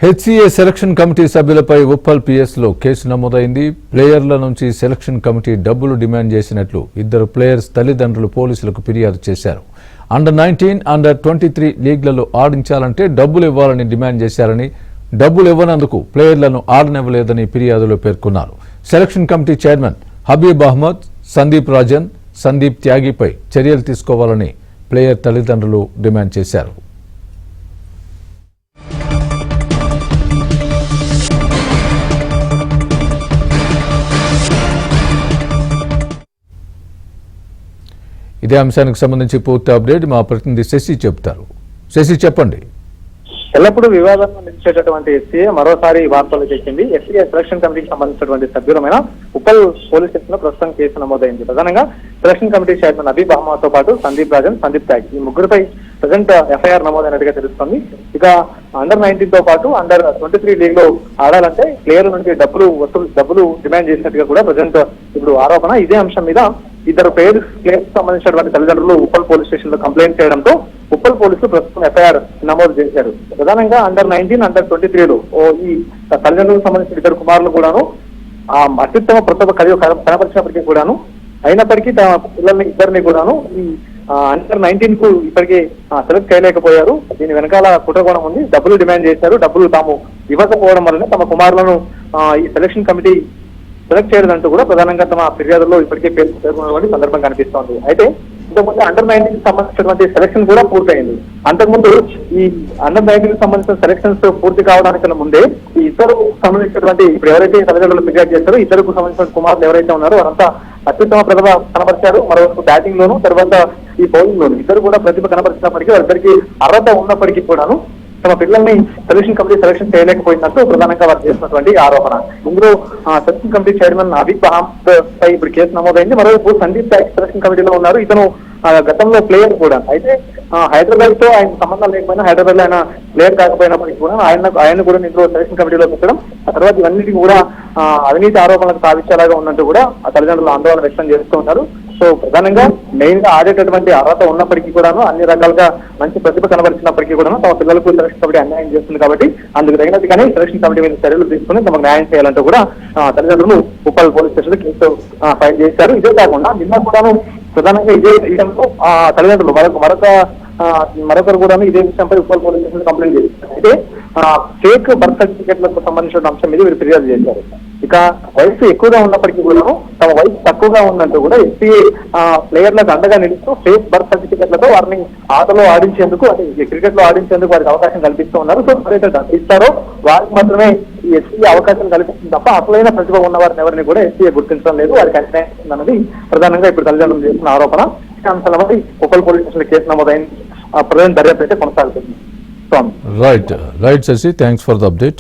HCA selection committee సభ్యులపై ఉప్పల్ పిఎస్లో కేసు నమోదైంది. ప్లేయర్ల నుంచి సెలక్షన్ కమిటీ డబ్బులు డిమాండ్ చేసినట్లు ఇద్దరు ప్లేయర్స్ తల్లిదండ్రులు పోలీసులకు ఫిర్యాదు చేశారు. అండర్-19, అండర్-23 లీగ్లలో ఆడించాలంటే డబ్బులు ఇవ్వాలని డిమాండ్ చేశారని, డబ్బులు ఇవ్వనందుకు ప్లేయర్లను ఆడనివ్వలేదని ఫిర్యాదులో పేర్కొన్నారు. Selection committee chairman Habib Ahmed, Sandeep Rajan, Sandeep త్యాగిపై చర్యలు తీసుకోవాలని ప్లేయర్ తల్లిదండ్రులు డిమాండ్ చేశారు. ఇదే అంశానికి సంబంధించి పూర్తి అప్డేట్ మా ప్రతినిధి శశి చెప్తారు. శశి, చెప్పండి. ఎల్లప్పుడూ వివాదంలో నిలిచేటటువంటి ఎస్సీఏ మరోసారి వార్తలు తెచ్చింది. ఎస్సీఏ సెలక్షన్ కమిటీకి సంబంధించినటువంటి సభ్యులమైన ఉప్పల్ పోలీస్ స్టేషన్ లో ప్రస్తుతం కేసు నమోదైంది. ప్రధానంగా selection committee chairman Habib Ahmed తో పాటు సందీప్ రాజన్, సందీప్ త్యాగ్ ఈ ముగ్గురుపై ప్రజెంట్ ఎఫ్ఐఆర్ నమోదైనట్టుగా తెలుస్తోంది. ఇక అండర్-19 తో పాటు అండర్-23 లీగ్ లో ఆడాలంటే ప్లేయర్ల నుంచి డబ్బులు డిమాండ్ చేసినట్టుగా కూడా ప్రజెంట్ ఇప్పుడు ఆరోపణ. ఇదే అంశం మీద ఇద్దరు ప్లేయర్స్ సంబంధించినటువంటి తల్లిదండ్రులు ఉప్పల్ పోలీస్ స్టేషన్ లో కంప్లైంట్ చేయడంతో ఉప్పల్ పోలీసులు ప్రస్తుతం ఎఫ్ఐఆర్ నమోదు చేశారు. ప్రధానంగా అండర్-19, అండర్-23లో ఈ తల్లిదండ్రులకు సంబంధించిన ఇద్దరు కుమారులు కూడాను అత్యుత్తమ ప్రతిభ కనపరిచినప్పటికీ కూడాను, అయినప్పటికీ తమ పిల్లల్ని ఇద్దరిని కూడాను ఈ అండర్-19 కు ఇప్పటికే సెలెక్ట్ చేయలేకపోయారు. దీని వెనకాల కుట్రకోణం ఉంది. డబ్బులు డిమాండ్ చేశారు. డబ్బులు తాము ఇవ్వకపోవడం వల్లనే తమ కుమారులను ఈ సెలక్షన్ కమిటీ సెలెక్ట్ చేయడంటూ కూడా ప్రధానంగా తమ ఫిర్యాదుల్లో ఇప్పటికే పేర్కొన్నటువంటి సందర్భం కనిపిస్తోంది. అయితే ఇంతకుముందు అండర్-19 కి సంబంధించినటువంటి సెలక్షన్ కూడా పూర్తయింది. అంతకుముందు ఈ అండర్-19 కి సంబంధించిన సెలక్షన్స్ పూర్తి కావడానికి ముందే ఈ ఇద్దరు సంబంధించినటువంటి ఇప్పుడు ఎవరైతే తల్లిదండ్రులు ఫిర్యాదు చేస్తారో ఇద్దరుకు సంబంధించిన కుమారులు ఎవరైతే ఉన్నారో వారంతా అత్యుత్తమ ప్రతిభ కనపరిచారు. మరోవైపు బ్యాటింగ్ లోను, తర్వాత ఈ బౌలింగ్ లోను ఇద్దరు కూడా ప్రతిభ కనపరిచినప్పటికీ వారిద్దరికి అర్హత ఉన్నప్పటికీ కూడాను తమ పిల్లల్ని సెలక్షన్ కమిటీ సెలక్షన్ చేయలేకపోయినట్టు ప్రధానంగా వారు చేసినటువంటి ఆరోపణ. ఇందులో selection committee chairman Habib Ahmed పై ఇప్పుడు కేసు నమోదైంది. మరోవైపు సందీప్ త్యాగ్ సెలక్షన్ కమిటీలో ఉన్నారు. ఇతను గతంలో ప్లేయర్ కూడా. అయితే హైదరాబాద్ తో ఆయన సంబంధం లేకపోయినా, హైదరాబాద్ లో ఆయన ప్లేయర్ కాకపోయినప్పటికీ కూడా ఆయన కూడా ఇందులో సెలక్షన్ కమిటీలో పెట్టడం, ఆ తర్వాత ఇవన్నిటికీ కూడా అవినీతి ఆరోపణలకు సాధించేలాగా ఉన్నట్టు కూడా ఆ తల్లిదండ్రులు ఆందోళన వ్యక్తం చేస్తూ ఉన్నారు. సో ప్రధానంగా మెయిన్ గా ఆడేటటువంటి అర్హత ఉన్నప్పటికీ కూడాను, అన్ని రకాలుగా మంచి ప్రతిభ కనబరిచినప్పటికీ కూడాను తమ పిల్లలకు సెలక్షన్ కమిటీ అన్యాయం చేస్తుంది కాబట్టి అందుకు తగినట్టుగానే సెలక్షన్ కమిటీ మీద చర్యలు తీసుకుని తమకు న్యాయం చేయాలంటూ కూడా తల్లిదండ్రులు Uppal police station case file చేశారు. ఇదే కాకుండా నిన్న కూడాను ప్రధానంగా ఇదే విషయంలో తల్లిదండ్రులు మరొకరు కూడా ఇదే విషయంపై ఉప్పల్ పోలీస్ స్టేషన్ కంప్లైంట్ చేశారు. అయితే ఫేక్ బర్త్ సర్టిఫికేట్లకు సంబంధించిన అంశం మీద వీరు ఫిర్యాదు చేశారు. ఇక వయసు ఎక్కువగా ఉన్నప్పటికీ కూడా తమ వయసు తక్కువగా ఉన్నట్టు కూడా ఎస్సీఏ ప్లేయర్లకు అండగా నిలుస్తూ ఫేక్ బర్త్ సర్టిఫికేట్లతో వారిని ఆటలో ఆడించేందుకు, అంటే క్రికెట్ లో ఆడించేందుకు వారికి అవకాశం కల్పిస్తూ ఉన్నారు. సో ఎవరైతే డబ్బు ఇస్తారో వారికి మాత్రమే ఈ ఎస్సీఏ అవకాశం కల్పిస్తుంది తప్ప అసలైన ప్రతిభ ఉన్న వారిని ఎవరిని కూడా ఎస్సీఏ గుర్తించడం లేదు, వారికి అన్యాయం అన్నది ప్రధానంగా ఇప్పుడు తల్లిదండ్రులు చేస్తున్న ఆరోపణ. అంశాలపై ఉప్పల్ పోలీస్ స్టేషన్ కేసు నమోదైన ప్రధాన దర్యాప్తు అయితే కొనసాగుతుంది. Right Shashi, thanks for the update.